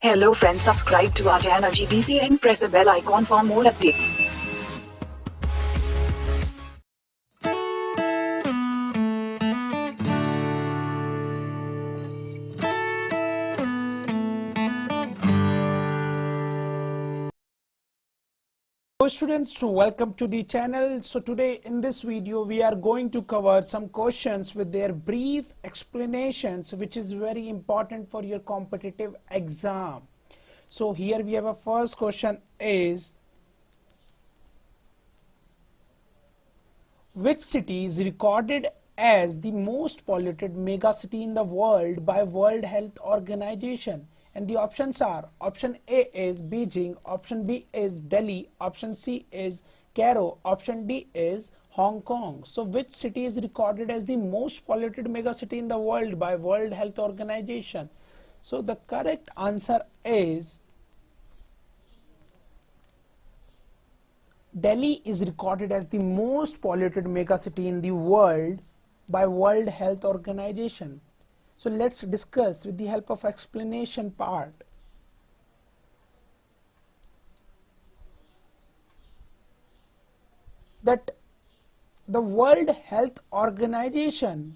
Hello friends, subscribe to our channel GTC and press the bell icon for more updates. Hello students, welcome to the channel. So today in this video we are going to cover some questions with their brief explanations, which is very important for your competitive exam. So here we have a first question is, which city is recorded as the most polluted megacity in the world by World Health Organization? And the options are, option A is Beijing, option B is Delhi, option C is Cairo, option D is Hong Kong. So which city is recorded as the most polluted megacity in the world by World Health Organization? So the correct answer is Delhi is recorded as the most polluted megacity in the world by World Health Organization. So let's discuss with the help of explanation part. That the World Health Organization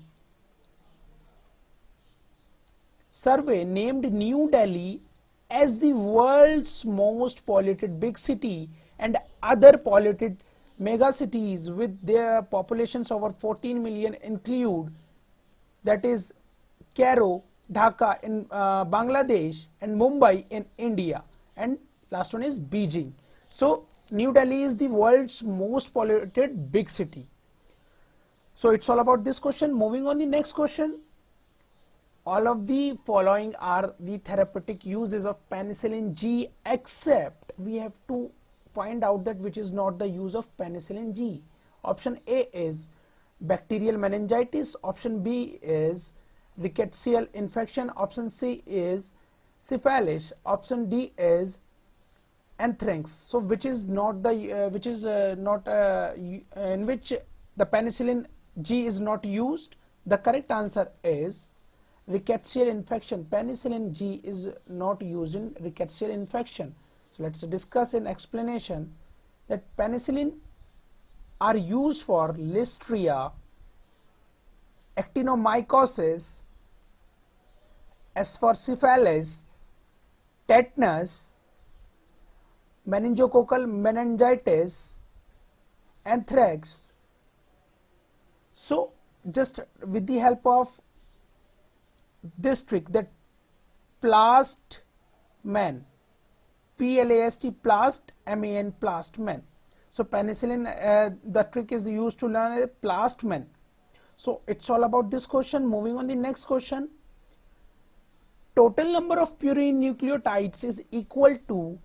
survey named New Delhi as the world's most polluted big city, and other polluted megacities with their populations over 14 million include, that is Cairo, Dhaka in Bangladesh, and Mumbai in India, and last one is Beijing. So New Delhi is the world's most polluted big city. So it's all about this question. Moving on the next question. All of the following are the therapeutic uses of penicillin G, except we have to find out that which is not the use of penicillin G. Option A is bacterial meningitis, option B is rickettsial infection, option C is syphilis, option D is anthrax. So which is not the in which the penicillin G is not used? The correct answer is rickettsial infection. Penicillin G is not used in rickettsial infection. So let's discuss in explanation that penicillin are used for listeria, actinomycosis, as for syphilis, tetanus, meningococcal meningitis, anthrax. So just with the help of this trick, that plastman, P-L-A-S-T, plast, M-A-N, plastman. So penicillin, the trick is used to learn a plastman. So it's all about this question. Moving on the next question. Total number of purine nucleotides is equal to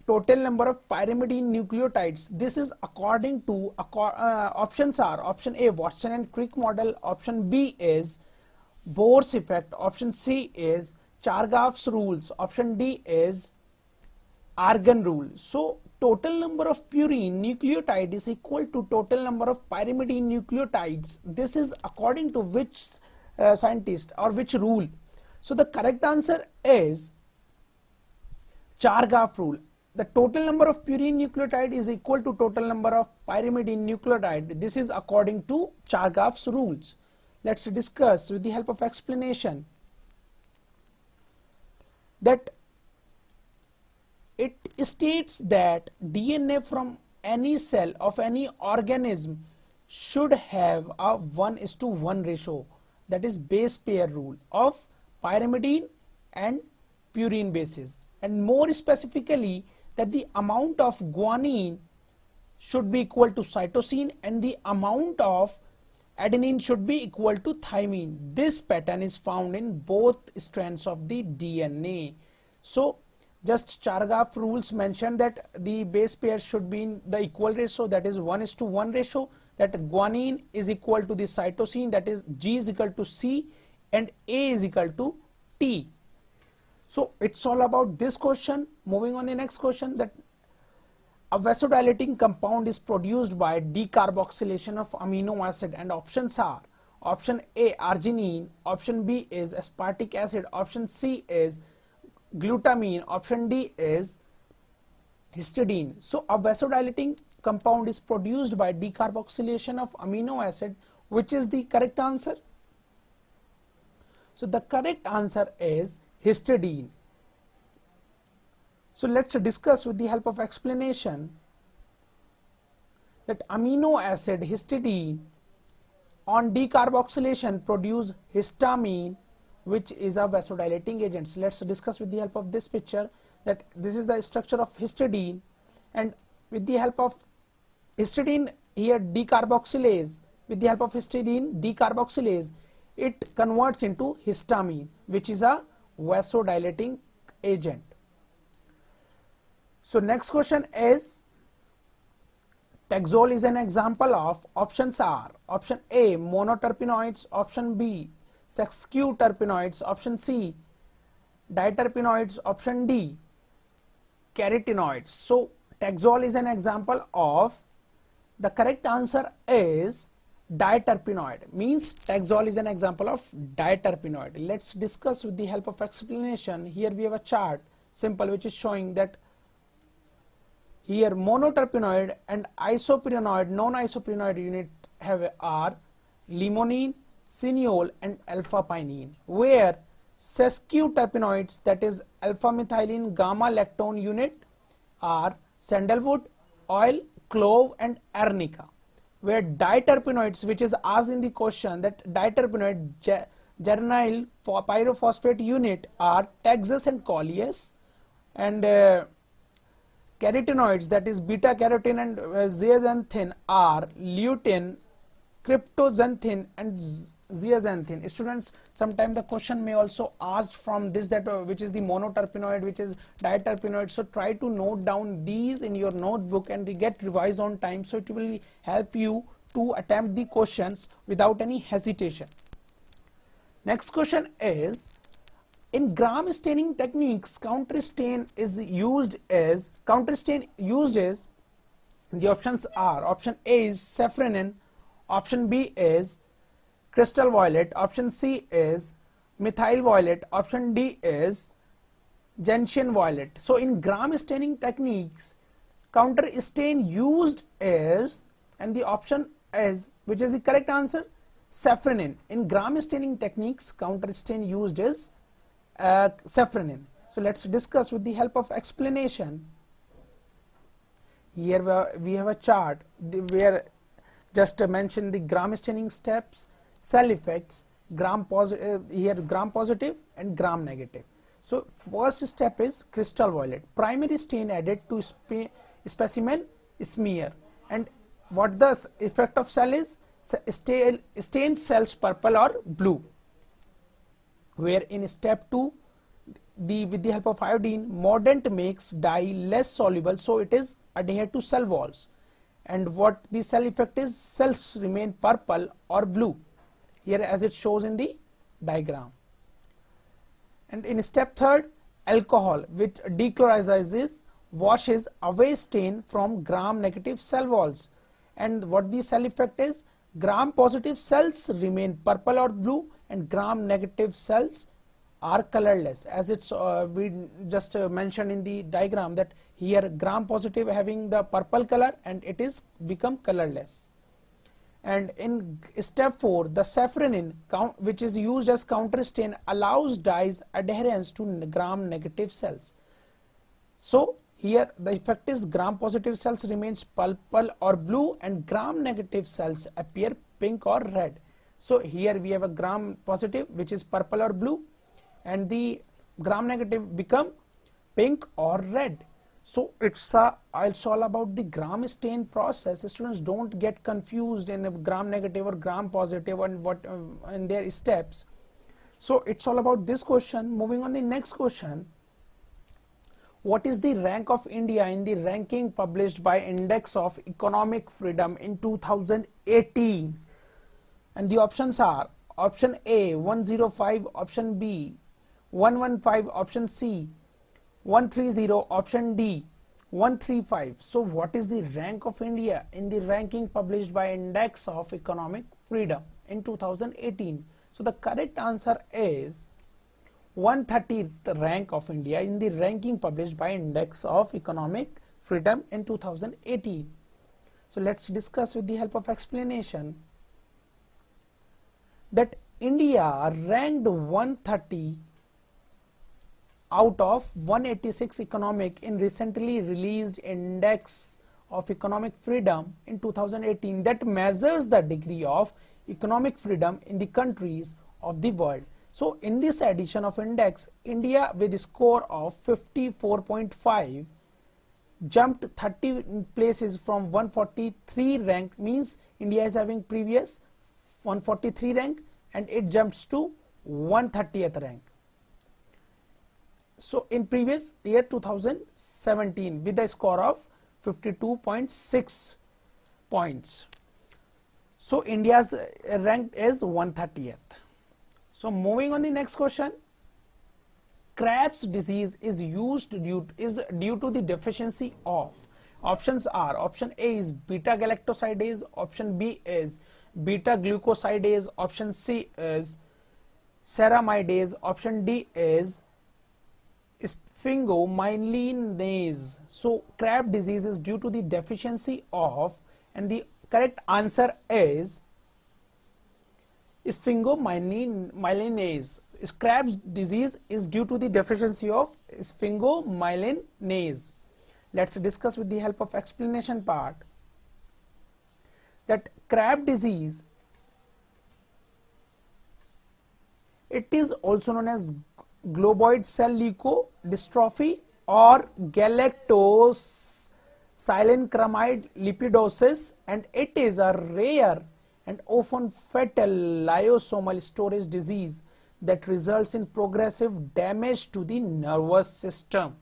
total number of pyrimidine nucleotides. This is according to options are, option A Watson and Crick model, option B is Bohr's effect, option C is Chargaff's rules, option D is Argon rule. So total number of purine nucleotide is equal to total number of pyrimidine nucleotides. This is according to which scientist or which rule? So the correct answer is Chargaff rule. The total number of purine nucleotide is equal to total number of pyrimidine nucleotide. This is according to Chargaff's rules. Let's discuss with the help of explanation that it states that DNA from any cell of any organism should have a 1:1 ratio, that is base pair rule, of pyrimidine and purine bases, and more specifically that the amount of guanine should be equal to cytosine and the amount of adenine should be equal to thymine. This pattern is found in both strands of the DNA. So just Chargaff rules mention that the base pair should be in the equal ratio, that is 1:1 ratio, that guanine is equal to the cytosine, that is G is equal to C and A is equal to T. So it's all about this question. Moving on the next question, that a vasodilating compound is produced by decarboxylation of amino acid, and options are, option A arginine, option B is aspartic acid, option C is glutamine. Option D is histidine. So a vasodilating compound is produced by decarboxylation of amino acid. Which is the correct answer? So the correct answer is histidine. So let's discuss with the help of explanation that amino acid histidine on decarboxylation produce histamine, which is a vasodilating agent. So let's discuss with the help of this picture that this is the structure of histidine, and with the help of histidine here decarboxylase, with the help of histidine decarboxylase, it converts into histamine, which is a vasodilating agent. So next question is, Taxol is an example of, options are option A monoterpenoids, option B sesquiterpenoids, option C diterpenoids, option D carotenoids. So Taxol is an example of, the correct answer is diterpenoid, means Taxol is an example of diterpenoid. Let's discuss with the help of explanation. Here we have a chart simple which is showing that here monoterpenoid and isopyrenoid, non-isopyrenoid unit are limonene, cineol and alpha-pinene, where sesquiterpenoids, that is alpha-methylene gamma-lactone unit, are sandalwood, oil, clove and arnica, where diterpenoids, which is asked in the question, that diterpenoid geranyl pyrophosphate unit are Taxus and coleus, and carotenoids, that is beta carotene and zeaxanthin, are lutein, cryptoxanthin and zeaxanthin. Students, sometimes the question may also ask from this that which is the monoterpenoid, which is diterpenoid. So try to note down these in your notebook and get revised on time, so it will help you to attempt the questions without any hesitation. Next question is, in gram staining techniques, counter stain used is, the options are, option A is safranin, option B is crystal violet, option C is methyl violet, option D is gentian violet. So in gram staining techniques, counter stain used is, and the option is, which is the correct answer, safranin. In gram staining techniques, counter stain used is safranin. So let's discuss with the help of explanation. Here we have a chart where just mention the gram staining steps, cell effects, gram positive and gram negative. So first step is crystal violet, primary stain added to specimen smear, and what the effect of cell is, stain cells purple or blue, where in step 2 with the help of iodine, mordant makes dye less soluble, so it is adhered to cell walls, and what the cell effect is, cells remain purple or blue, here as it shows in the diagram. And in step 3, alcohol which dechlorizes washes away stain from gram negative cell walls, and what the cell effect is, gram positive cells remain purple or blue and gram negative cells are colorless, as it's we just mentioned in the diagram that here gram positive having the purple color and it is become colorless. And in step 4, the safranin which is used as counter stain allows dyes adherence to gram negative cells. So here the effect is gram positive cells remains purple or blue and gram negative cells appear pink or red. So here we have a gram positive which is purple or blue, and the gram negative become pink or red. So it's all about the gram stain process. Students, don't get confused in a gram negative or gram positive and what in their steps. So it's all about this question. Moving on the next question, what is the rank of India in the ranking published by Index of Economic Freedom in 2018? And the options are, option A 105, option B 115, option C 130, option D 135. So what is the rank of India in the ranking published by Index of Economic Freedom in 2018? So the correct answer is 130th rank of India in the ranking published by Index of Economic Freedom in 2018. So let's discuss with the help of explanation that India ranked 130 out of 186 economic in recently released Index of Economic Freedom in 2018 that measures the degree of economic freedom in the countries of the world. So in this edition of index, India with a score of 54.5 jumped 30 places from 143 rank, means India is having previous 143 rank and it jumps to 130th rank. So in previous year 2017 with a score of 52.6 points. So India's rank is 130th. So moving on the next question. Krebs disease is due to the deficiency of. Options are: option A is beta-galactosidase, option B is beta-glucosidase, option C is ceramidase, option D is sphingomyelinase. So Krebs disease is due to the deficiency of, and the correct answer is sphingomyelinase. Krebs disease is due to the deficiency of sphingomyelinase. Let's discuss with the help of explanation part that Krebs disease, it is also known as globoid cell leukodystrophy or 𝙂𝙂𝙎𝙬𝘾𝙀 lipidosis, and it is a rare and often fatal lysosomal storage disease that results in progressive damage to the nervous system.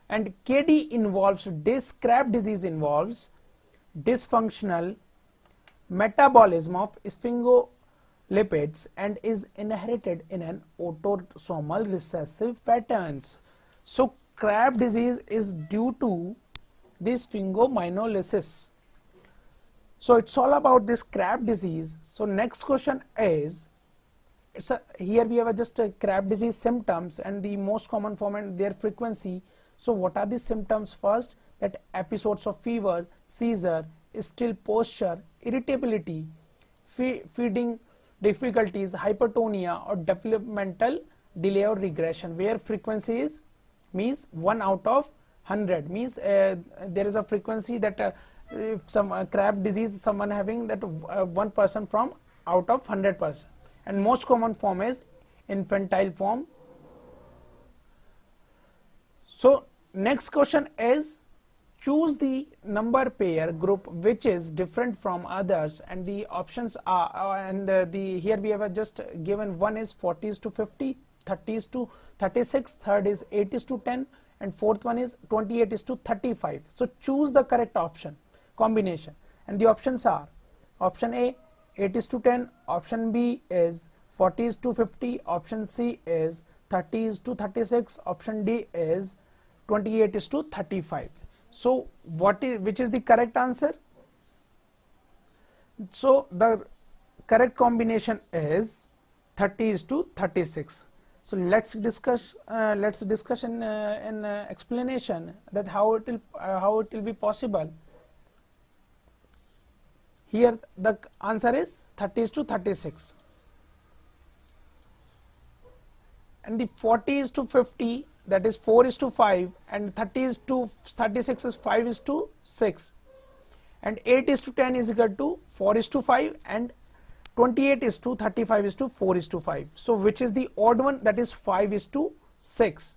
And KD involves Krebs disease involves dysfunctional metabolism of sphingolipids and is inherited in an autosomal recessive patterns. So Krebs disease is due to this sphingomyelinase. So it's all about this Krebs disease. So next question is, here we have just Krebs disease symptoms and the most common form and their frequency. So what are the symptoms? First, that episodes of fever, seizure, still posture, irritability, feeding difficulties, hypertonia or developmental delay or regression, where frequency is means 1 out of 100, means there is a frequency that if some Krebs disease someone having that 1% from out of 100%, and most common form is infantile form. So next question is, choose the number pair group which is different from others, and the options are here we have just given. One is 40:50, 30:36, third is 8:10, and fourth one is 28:35. So choose the correct option combination, and the options are: option A 8:10, option B is 40:50, option C is 30:36, option D is 28:35. So which is the correct answer? So the correct combination is 30:36. So let's discuss in explanation that how it will be possible. Here the answer is 30:36, and the 40:50, that is 4:5, and 30:36 is 5:6, and 8:10 is equal to 4:5, and 28:35 is to 4:5. So which is the odd one? That is 5:6.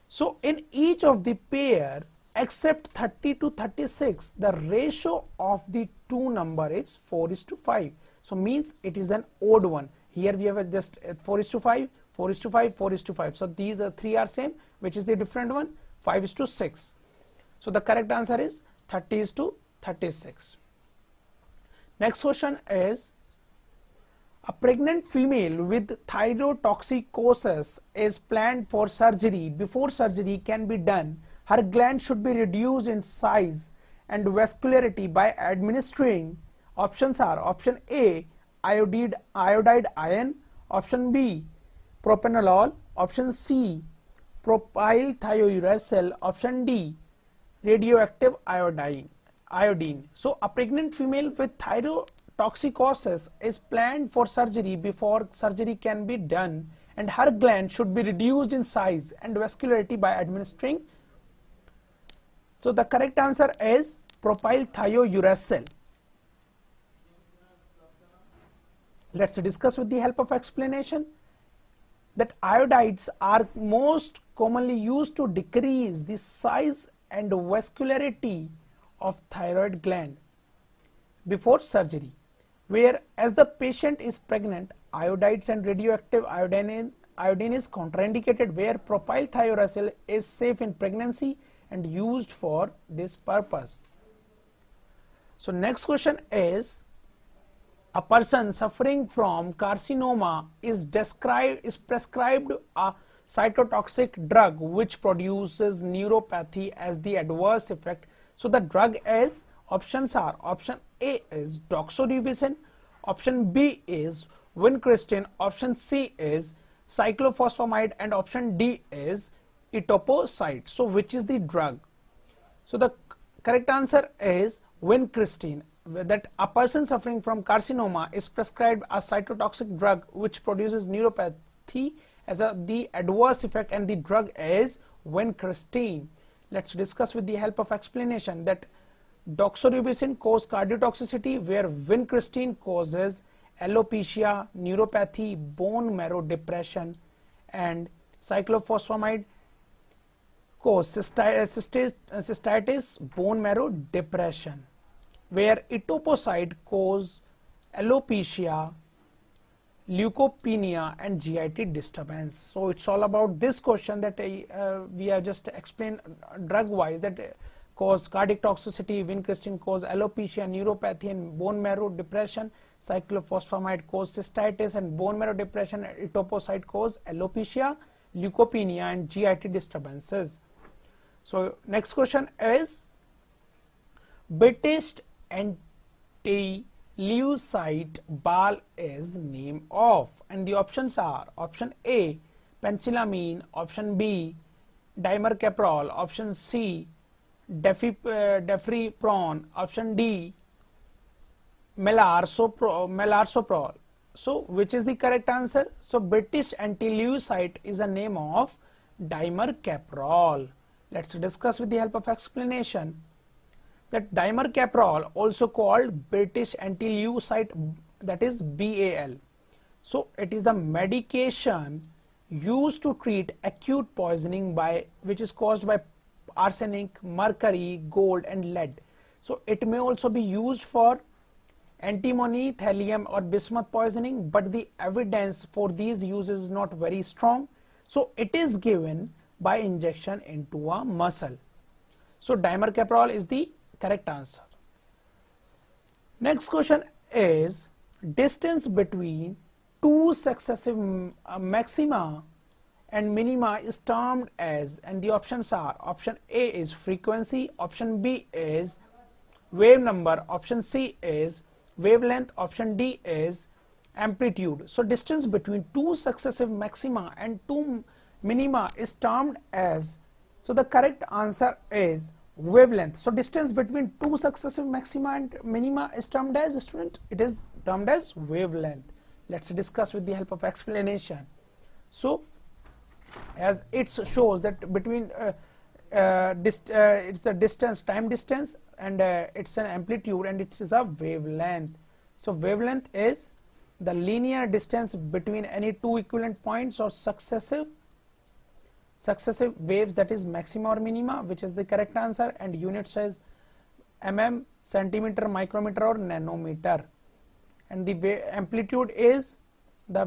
So in each of the pair except 30:36, the ratio of the two number is 4:5. So means it is an odd one. Here we have just 4:5, 4:5, 4:5. So these three are same. Which is the different one? 5:6. So the correct answer is 30:36. Next question is, a pregnant female with thyrotoxicosis is planned for surgery. Before surgery can be done, her gland should be reduced in size and vascularity by administering. Options are: option A iodide iron, option B propranolol, option C, propylthiouracil, option D, radioactive iodine. So a pregnant female with thyrotoxicosis is planned for surgery before surgery can be done, and her gland should be reduced in size and vascularity by administering. So the correct answer is propylthiouracil. Let's discuss with the help of explanation that iodides are most commonly used to decrease the size and vascularity of thyroid gland before surgery. Whereas the patient is pregnant, iodides and radioactive iodine is contraindicated, where propylthiouracil is safe in pregnancy and used for this purpose. So next question is, a person suffering from carcinoma is prescribed a cytotoxic drug which produces neuropathy as the adverse effect. So the drug is, options are, option A is doxorubicin, option B is vincristine, option C is cyclophosphamide, and option D is etoposide. So which is the drug? So the correct answer is vincristine, that a person suffering from carcinoma is prescribed a cytotoxic drug which produces neuropathy as the adverse effect, and the drug is vincristine. Let's discuss with the help of explanation that doxorubicin causes cardiotoxicity, where vincristine causes alopecia, neuropathy, bone marrow depression, and cyclophosphamide causes cystitis, bone marrow depression, where etoposide causes alopecia, leukopenia, and GIT disturbance. So it's all about this question that we have just explained drug wise, that cause cardiac toxicity, vincristine cause alopecia, neuropathy, and bone marrow depression, cyclophosphamide cause cystitis and bone marrow depression, etoposide cause alopecia, leukopenia, and GIT disturbances. So next question is, British anti-leucite ball is name of, and the options are, option A penicillamine, option B dimercaprol, option C deferriprone, option D melarsoprol. So which is the correct answer? So British anti-leucite is a name of dimercaprol. Let's discuss with the help of explanation that dimercaprol, also called British anti-leucite, that is BAL. So it is the medication used to treat acute poisoning which is caused by arsenic, mercury, gold, and lead. So it may also be used for antimony, thallium, or bismuth poisoning, but the evidence for these uses is not very strong. So it is given by injection into a muscle. So dimercaprol is the correct answer. Next question is, distance between two successive maxima and minima is termed as, and the options are, option A is frequency, option B is wave number, option C is wavelength, option D is amplitude. So distance between two successive maxima and two minima is termed as, so the correct answer is wavelength. So distance between two successive maxima and minima is termed as, student, it is termed as wavelength. Let's discuss with the help of explanation. So as it shows that between it's a distance, time distance, and it's an amplitude, and it is a wavelength. So wavelength is the linear distance between any two equivalent points or successive waves, that is maxima or minima, which is the correct answer, and unit says mm, centimeter, micrometer, or nanometer. And the amplitude is the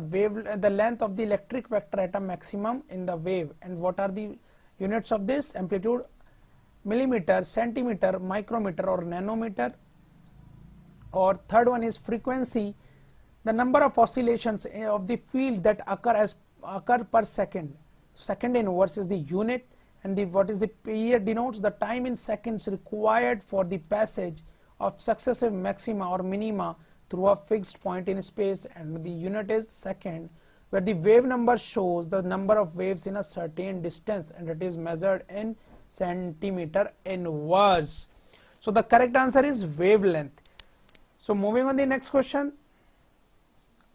length of the electric vector at a maximum in the wave. And what are the units of this amplitude? Millimeter, centimeter, micrometer, or nanometer. Or third one is frequency, the number of oscillations of the field that occur per second. Second inverse is the unit, and what is the period denotes the time in seconds required for the passage of successive maxima or minima through a fixed point in space, and the unit is second. where the wave number shows the number of waves in a certain distance and it is measured in centimeter inverse. So the correct answer is wavelength. So moving on the next question.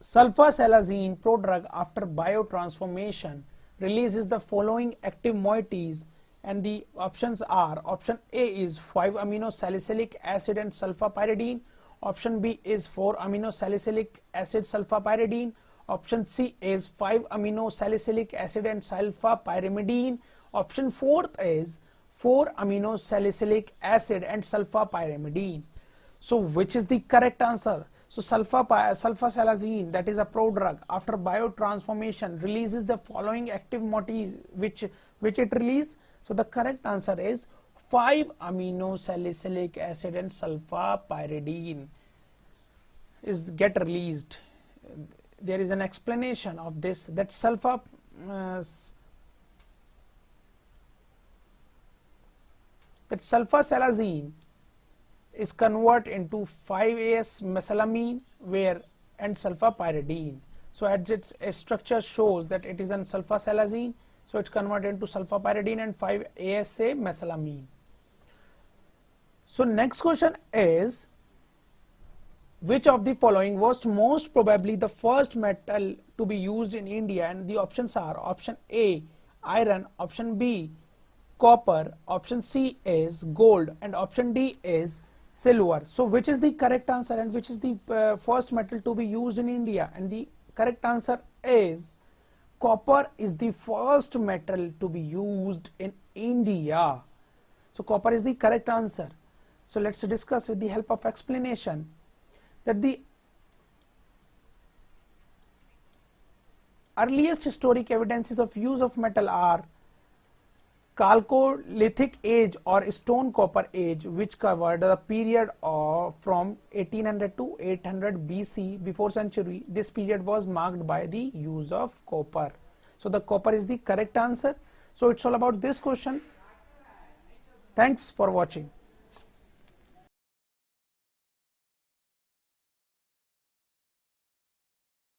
Sulfasalazine prodrug after biotransformation releases the following active moieties, and the options are: option A is 5-amino-salicylic acid and sulfapyridine, option B is 4-amino-salicylic acid sulfapyridine, option C is 5-amino-salicylic acid and sulfapyrimidine, option 4th is 4-amino-salicylic acid and sulfapyrimidine. So which is the correct answer? So sulfasalazine, that is a prodrug, after biotransformation releases the following active moieties, which it releases. So the correct answer is 5-amino-salicylic acid and sulfapyridine is get released. There is an explanation of this, that sulfasalazine is converted into 5-AS mesalamine and sulfapyridine. So as its structure shows that it is an sulfasalazine, so it's converted into sulfapyridine and 5-ASA mesalamine. So next question is, which of the following was most probably the first metal to be used in India? And the options are: option A iron, option B copper, option C is gold, and option D is silver. So which is the correct answer, and which is the first metal to be used in India? And the correct answer is copper is the first metal to be used in India. So copper is the correct answer. So let's discuss with the help of explanation that the earliest historic evidences of use of metal are Chalcolithic age or stone copper age, which covered the period of from 1800 to 800 BC before century. This period was marked by the use of copper. So the copper is the correct answer. So it's all about this question. Thanks for watching.